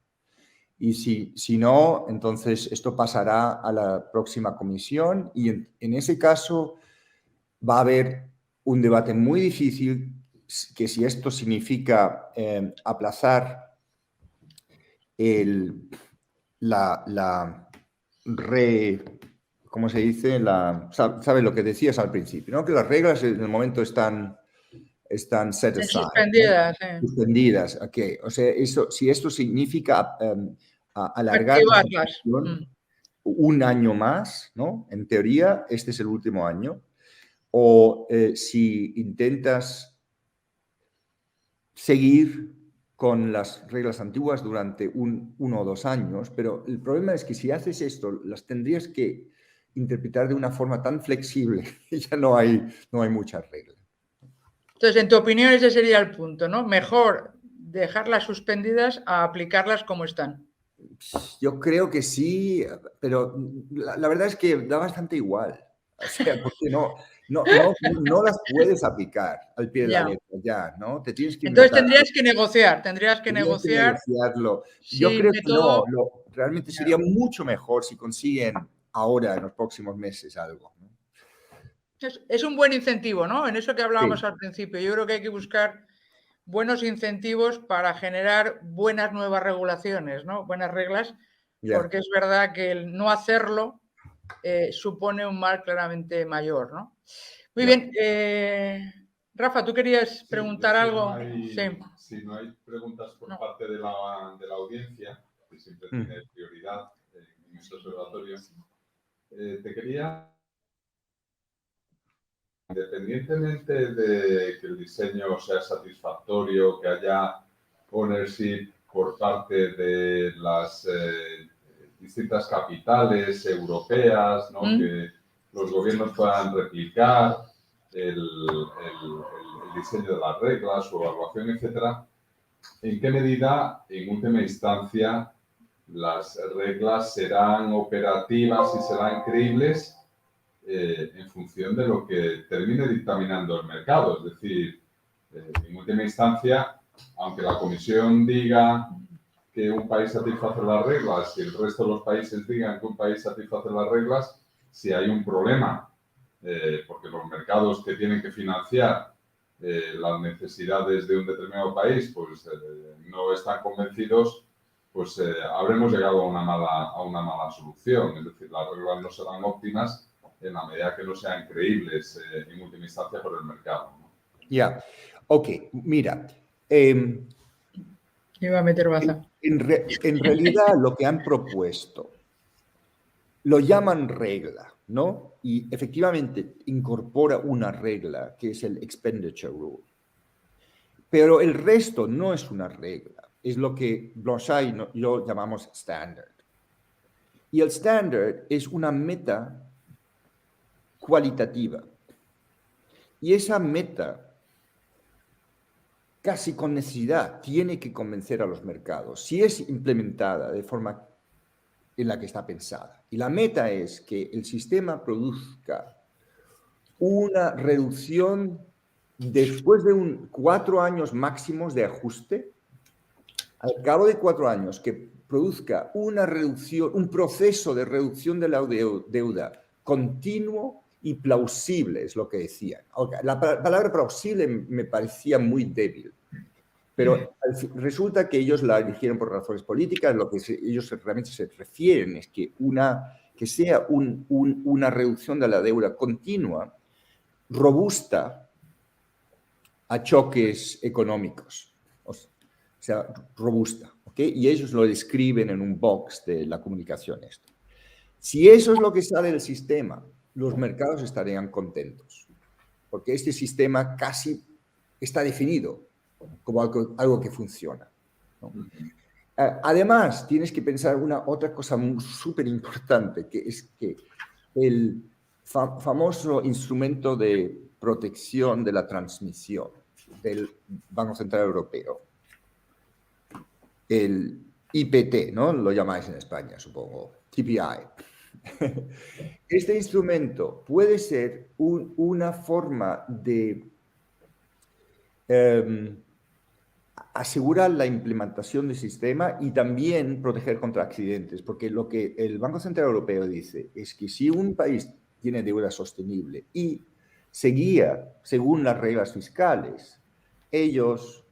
Y si no, entonces esto pasará a la próxima comisión y en ese caso va a haber un debate muy difícil, que si esto significa aplazar ¿cómo se dice? ¿Sabes lo que decías al principio? ¿No? Que las reglas en el momento están set aside, suspendidas. ¿no? Suspendidas, ok. O sea, si esto significa alargar la Activarlas. suspensión un año más, ¿no? En teoría, este es el último año. O si intentas seguir con las reglas antiguas durante 1 o 2 años, pero el problema es que si haces esto, las tendrías que interpretar de una forma tan flexible que ya no hay muchas reglas. Entonces, en tu opinión, ese sería el punto, ¿no? Mejor dejarlas suspendidas a aplicarlas como están. Yo creo que sí, pero la verdad es que da bastante igual. O sea, porque no las puedes aplicar al pie de la letra ya, ¿no? Te tienes que Entonces inventar. tendrías que negociar, Tendrías que negociarlo. Yo sin creo que método. realmente sería mucho mejor si consiguen ahora, en los próximos meses, algo, ¿no? Es un buen incentivo, ¿no? En eso que hablábamos Sí. al principio. Yo creo que hay que buscar buenos incentivos para generar buenas nuevas regulaciones, ¿no? Buenas reglas, porque es verdad que el no hacerlo supone un mal claramente mayor, ¿no? Muy bien. Rafa, ¿tú querías preguntar algo? Si no hay preguntas por parte de la audiencia, que siempre tiene prioridad en este observatorio, te quería, independientemente de que el diseño sea satisfactorio, que haya ownership por parte de las distintas capitales europeas, ¿no? Que los gobiernos puedan replicar el diseño de las reglas, su evaluación, etcétera. ¿En qué medida, en última instancia, las reglas serán operativas y serán creíbles en función de lo que termine dictaminando el mercado? Es decir, en última instancia, aunque la Comisión diga que un país satisface las reglas y el resto de los países digan que un país satisface las reglas, si hay un problema, porque los mercados que tienen que financiar las necesidades de un determinado país pues no están convencidos, pues habremos llegado a una mala solución. Es decir, las reglas no serán óptimas en la medida que no sean creíbles en última instancia por el mercado, ¿no? Ya, ok, mira. Iba a meter baza. En realidad lo que han propuesto lo llaman regla, ¿no? Y efectivamente incorpora una regla que es el expenditure rule. Pero el resto no es una regla, es lo que Blanchet y yo llamamos standard. Y el standard es una meta cualitativa. Y esa meta, casi con necesidad, tiene que convencer a los mercados, si es implementada de forma en la que está pensada. Y la meta es que el sistema produzca una reducción después de 4 años máximos de ajuste. Al cabo de 4 años, que produzca una reducción, un proceso de reducción de la deuda continuo y plausible, es lo que decían. La palabra plausible me parecía muy débil, pero resulta que ellos la eligieron por razones políticas. Lo que ellos realmente se refieren es que sea una reducción de la deuda continua, robusta a choques económicos. O sea, robusta, ¿ok? Y ellos lo describen en un box de la comunicación esto. Si eso es lo que sale del sistema, los mercados estarían contentos, porque este sistema casi está definido como algo que funciona, ¿no? Además, tienes que pensar otra cosa súper importante, que es que el famoso instrumento de protección de la transmisión del Banco Central Europeo. El IPT, ¿no? Lo llamáis en España, supongo. TPI. Este instrumento puede ser una forma de asegurar la implementación del sistema y también proteger contra accidentes, porque lo que el Banco Central Europeo dice es que si un país tiene deuda sostenible y se guía según las reglas fiscales, ellos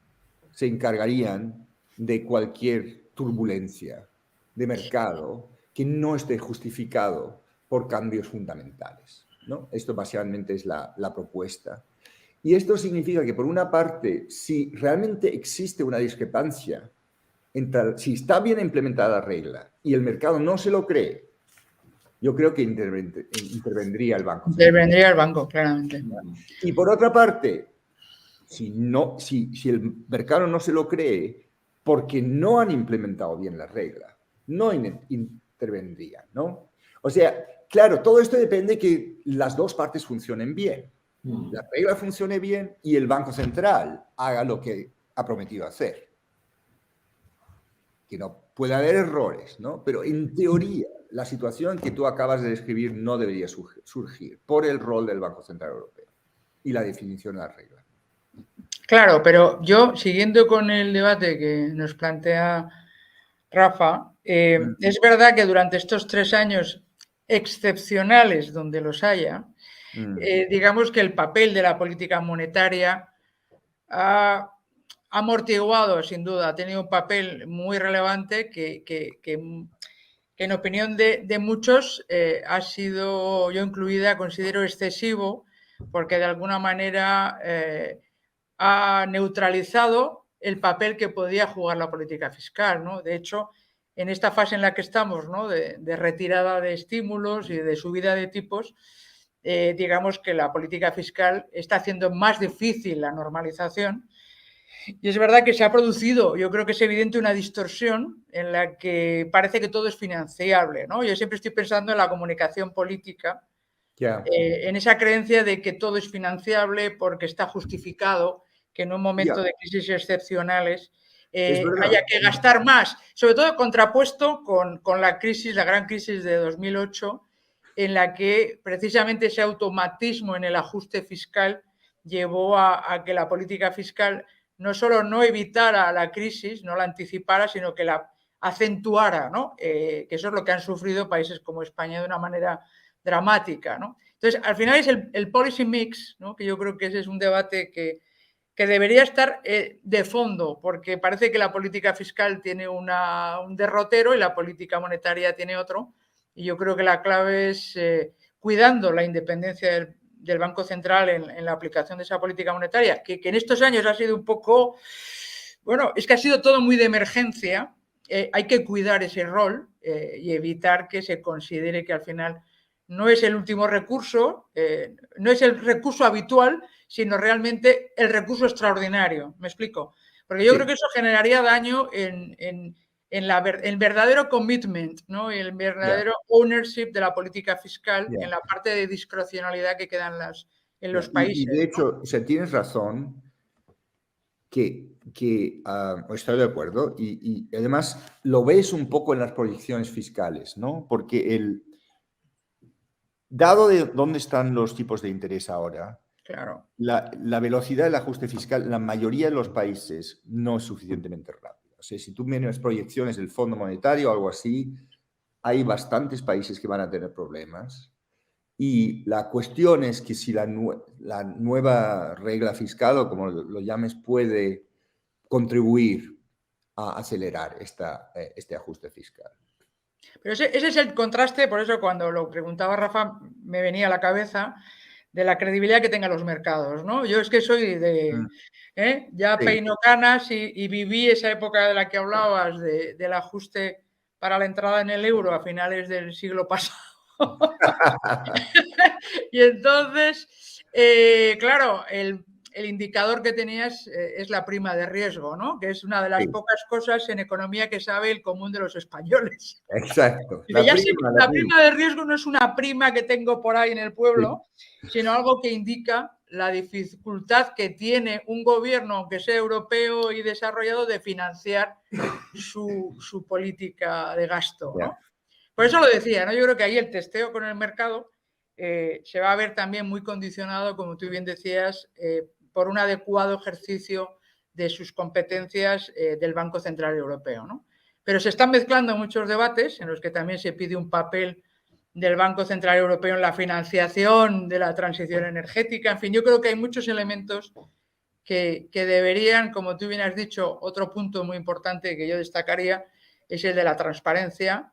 se encargarían de cualquier turbulencia de mercado que no esté justificado por cambios fundamentales, ¿no? Esto básicamente es la propuesta. Y esto significa que, por una parte, si realmente existe una discrepancia entre si está bien implementada la regla y el mercado no se lo cree, yo creo que intervendría el banco. Intervendría el banco, claramente. Y por otra parte, si el mercado no se lo cree porque no han implementado bien la regla, no intervendría, ¿no? O sea, claro, todo esto depende de que las dos partes funcionen bien. La regla funcione bien y el Banco Central haga lo que ha prometido hacer. Que no puede haber errores, ¿no? Pero en teoría, la situación que tú acabas de describir no debería surgir por el rol del Banco Central Europeo y la definición de la regla. Claro, pero yo, siguiendo con el debate que nos plantea Rafa, es verdad que durante estos 3 años excepcionales donde los haya, digamos que el papel de la política monetaria ha amortiguado, sin duda, ha tenido un papel muy relevante que en opinión de muchos ha sido, yo incluida, considero excesivo, porque de alguna manera ha neutralizado el papel que podía jugar la política fiscal, ¿no? De hecho, en esta fase en la que estamos, ¿no? de retirada de estímulos y de subida de tipos, digamos que la política fiscal está haciendo más difícil la normalización. Y es verdad que se ha producido, yo creo que es evidente, una distorsión en la que parece que todo es financiable, ¿no? Yo siempre estoy pensando en la comunicación política, en esa creencia de que todo es financiable porque está justificado que en un momento de crisis excepcionales haya que gastar más, sobre todo contrapuesto con la crisis, la gran crisis de 2008, en la que precisamente ese automatismo en el ajuste fiscal llevó a que la política fiscal no solo no evitara la crisis, no la anticipara, sino que la acentuara, ¿no? Que eso es lo que han sufrido países como España de una manera dramática, ¿no? Entonces, al final es el policy mix, ¿no? Que yo creo que ese es un debate que debería estar de fondo, porque parece que la política fiscal tiene un derrotero y la política monetaria tiene otro, y yo creo que la clave es cuidando la independencia del Banco Central en la aplicación de esa política monetaria, que en estos años ha sido un poco, bueno, es que ha sido todo muy de emergencia, hay que cuidar ese rol y evitar que se considere que al final no es el último recurso, no es el recurso habitual, sino realmente el recurso extraordinario. ¿Me explico? Porque yo creo que eso generaría daño en el verdadero commitment, ¿no? El verdadero ownership de la política fiscal, en la parte de discrecionalidad que quedan en los países. Y de hecho, o sea, tienes razón que estoy de acuerdo y además lo ves un poco en las proyecciones fiscales, ¿no? Porque dado de dónde están los tipos de interés ahora, claro, la velocidad del ajuste fiscal en la mayoría de los países no es suficientemente rápida. O sea, si tú miras proyecciones del Fondo Monetario o algo así, hay bastantes países que van a tener problemas. Y la cuestión es que si la nueva regla fiscal, o como lo llames, puede contribuir a acelerar este ajuste fiscal. Pero ese es el contraste, por eso cuando lo preguntaba Rafa me venía a la cabeza de la credibilidad que tengan los mercados, ¿no? Yo es que soy ya peino canas y viví esa época de la que hablabas del ajuste para la entrada en el euro a finales del siglo pasado. Y entonces, claro, el indicador que tenías es la prima de riesgo, ¿no? Que es una de las pocas cosas en economía que sabe el común de los españoles. Exacto. La prima de riesgo no es una prima que tengo por ahí en el pueblo, sino algo que indica la dificultad que tiene un gobierno, aunque sea europeo y desarrollado, de financiar su política de gasto, ¿no? Por eso lo decía, ¿no? Yo creo que ahí el testeo con el mercado se va a ver también muy condicionado, como tú bien decías, por un adecuado ejercicio de sus competencias del Banco Central Europeo, ¿no? Pero se están mezclando muchos debates en los que también se pide un papel del Banco Central Europeo en la financiación de la transición energética. En fin, yo creo que hay muchos elementos que deberían, como tú bien has dicho, otro punto muy importante que yo destacaría es el de la transparencia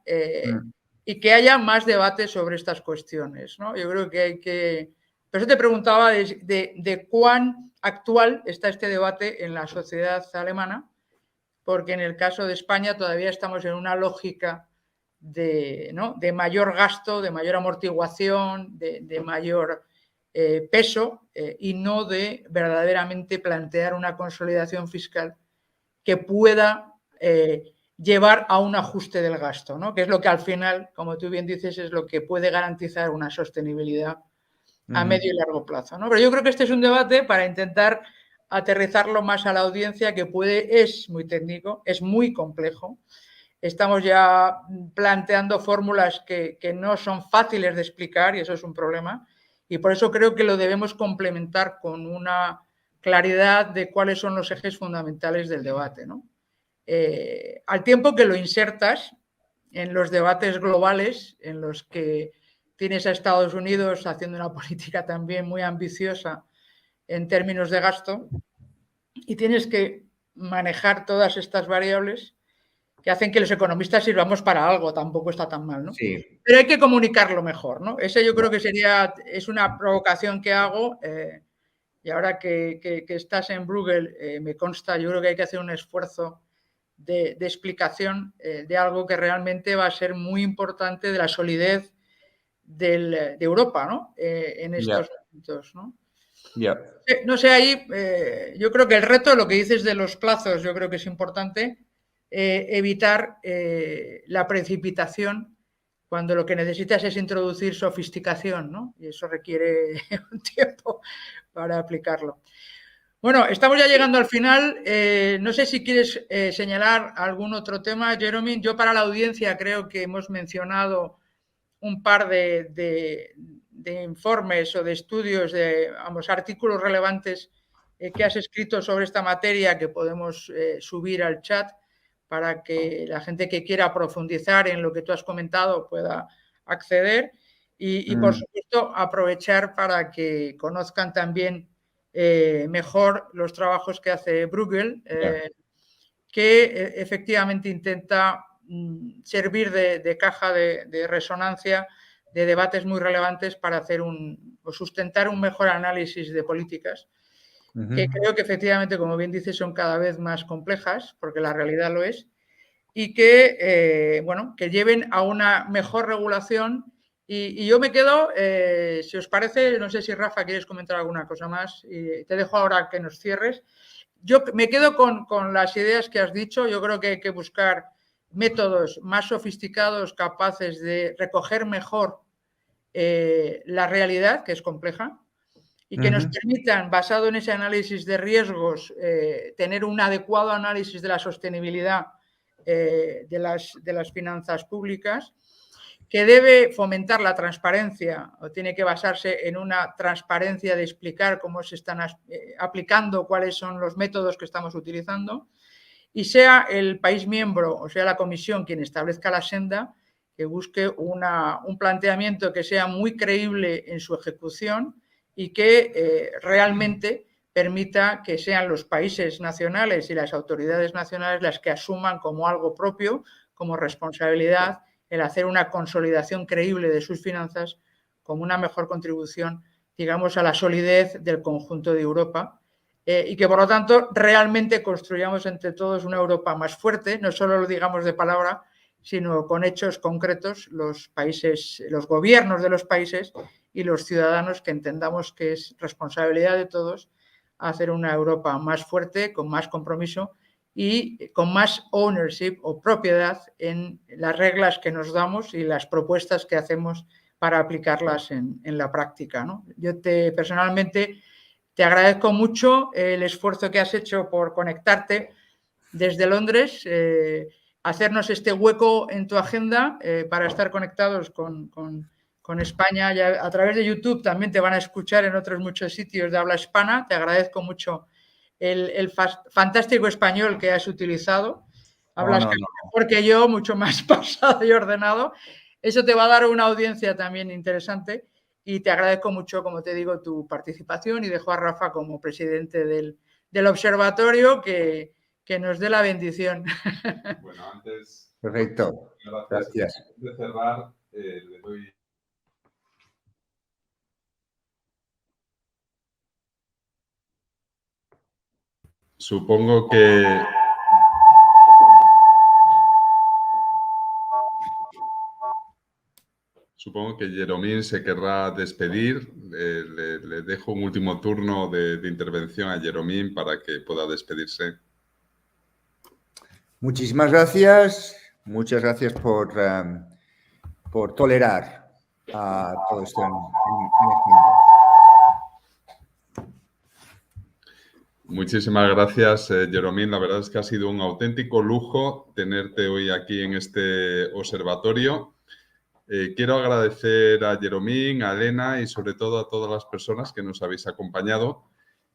y que haya más debate sobre estas cuestiones, ¿no? Yo creo que hay que... Por eso te preguntaba de cuán actual está este debate en la sociedad alemana, porque en el caso de España todavía estamos en una lógica de mayor gasto, de mayor amortiguación, de mayor peso y no de verdaderamente plantear una consolidación fiscal que pueda llevar a un ajuste del gasto, ¿no? Que es lo que al final, como tú bien dices, es lo que puede garantizar una sostenibilidad a medio y largo plazo, ¿no? Pero yo creo que este es un debate para intentar aterrizarlo más a la audiencia, que es muy técnico, es muy complejo. Estamos ya planteando fórmulas que no son fáciles de explicar y eso es un problema. Y por eso creo que lo debemos complementar con una claridad de cuáles son los ejes fundamentales del debate, ¿no? Al tiempo que lo insertas en los debates globales en los que tienes a Estados Unidos haciendo una política también muy ambiciosa en términos de gasto y tienes que manejar todas estas variables que hacen que los economistas sirvamos para algo, tampoco está tan mal, ¿no? Sí. Pero hay que comunicarlo mejor, ¿no? Ese yo creo que es una provocación que hago y ahora que estás en Bruegel, me consta, yo creo que hay que hacer un esfuerzo de explicación de algo que realmente va a ser muy importante de la solidez de Europa, ¿no? En estos momentos, ¿no? No sé, ahí yo creo que el reto, lo que dices de los plazos, yo creo que es importante evitar la precipitación cuando lo que necesitas es introducir sofisticación, ¿no? Y eso requiere un tiempo para aplicarlo. Bueno, estamos ya llegando al final. No sé si quieres señalar algún otro tema, Jeremy. Yo para la audiencia creo que hemos mencionado un par de informes o de estudios, de artículos relevantes que has escrito sobre esta materia que podemos subir al chat para que la gente que quiera profundizar en lo que tú has comentado pueda acceder y por supuesto, aprovechar para que conozcan también mejor los trabajos que hace Bruegel, que efectivamente intenta servir de caja de resonancia de debates muy relevantes para hacer o sustentar un mejor análisis de políticas, que creo que efectivamente, como bien dices, son cada vez más complejas, porque la realidad lo es, y que, que lleven a una mejor regulación. Y yo me quedo, si os parece, no sé si Rafa quieres comentar alguna cosa más, y te dejo ahora que nos cierres. Yo me quedo con las ideas que has dicho. Yo creo que hay que buscar métodos más sofisticados, capaces de recoger mejor la realidad, que es compleja, y que nos permitan, basado en ese análisis de riesgos, tener un adecuado análisis de la sostenibilidad de las finanzas públicas, que debe fomentar la transparencia o tiene que basarse en una transparencia de explicar cómo se están aplicando, cuáles son los métodos que estamos utilizando, y sea el país miembro o sea la Comisión quien establezca la senda, que busque un planteamiento que sea muy creíble en su ejecución y que realmente permita que sean los países nacionales y las autoridades nacionales las que asuman como algo propio, como responsabilidad, el hacer una consolidación creíble de sus finanzas como una mejor contribución, digamos, a la solidez del conjunto de Europa y que, por lo tanto, realmente construyamos entre todos una Europa más fuerte, no solo lo digamos de palabra, sino con hechos concretos, los países, los gobiernos de los países y los ciudadanos, que entendamos que es responsabilidad de todos hacer una Europa más fuerte, con más compromiso y con más ownership o propiedad en las reglas que nos damos y las propuestas que hacemos para aplicarlas en la práctica, ¿no? Yo personalmente Te agradezco mucho el esfuerzo que has hecho por conectarte desde Londres, hacernos este hueco en tu agenda para estar conectados con España. Ya a través de YouTube también te van a escuchar en otros muchos sitios de habla hispana. Te agradezco mucho el fantástico español que has utilizado. Hablas mejor que yo, mucho más pasado y ordenado. Eso te va a dar una audiencia también interesante y te agradezco mucho, como te digo, tu participación y dejo a Rafa como presidente del observatorio que nos dé la bendición. Bueno, antes... Perfecto. Gracias. Antes de cerrar, le doy... Supongo que Jeromín se querrá despedir. Le dejo un último turno de intervención a Jeromín para que pueda despedirse. Muchísimas gracias. Muchas gracias por tolerar a todo esto en español. Muchísimas gracias, Jeromín. La verdad es que ha sido un auténtico lujo tenerte hoy aquí en este observatorio. Quiero agradecer a Jeromín, a Elena y sobre todo a todas las personas que nos habéis acompañado.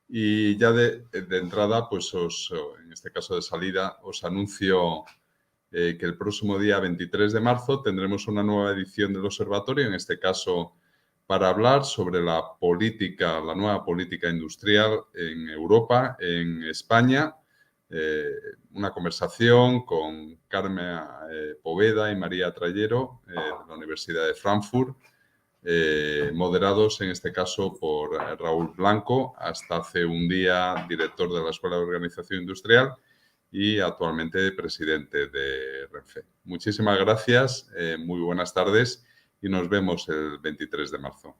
Y ya de entrada, pues en este caso de salida, os anuncio que el próximo día 23 de marzo tendremos una nueva edición del observatorio, en este caso para hablar sobre la nueva política industrial en Europa, en España. Una conversación con Carmen Poveda y María Trayero de la Universidad de Frankfurt, moderados en este caso por Raúl Blanco, hasta hace un día director de la Escuela de Organización Industrial y actualmente presidente de Renfe. Muchísimas gracias, muy buenas tardes y nos vemos el 23 de marzo.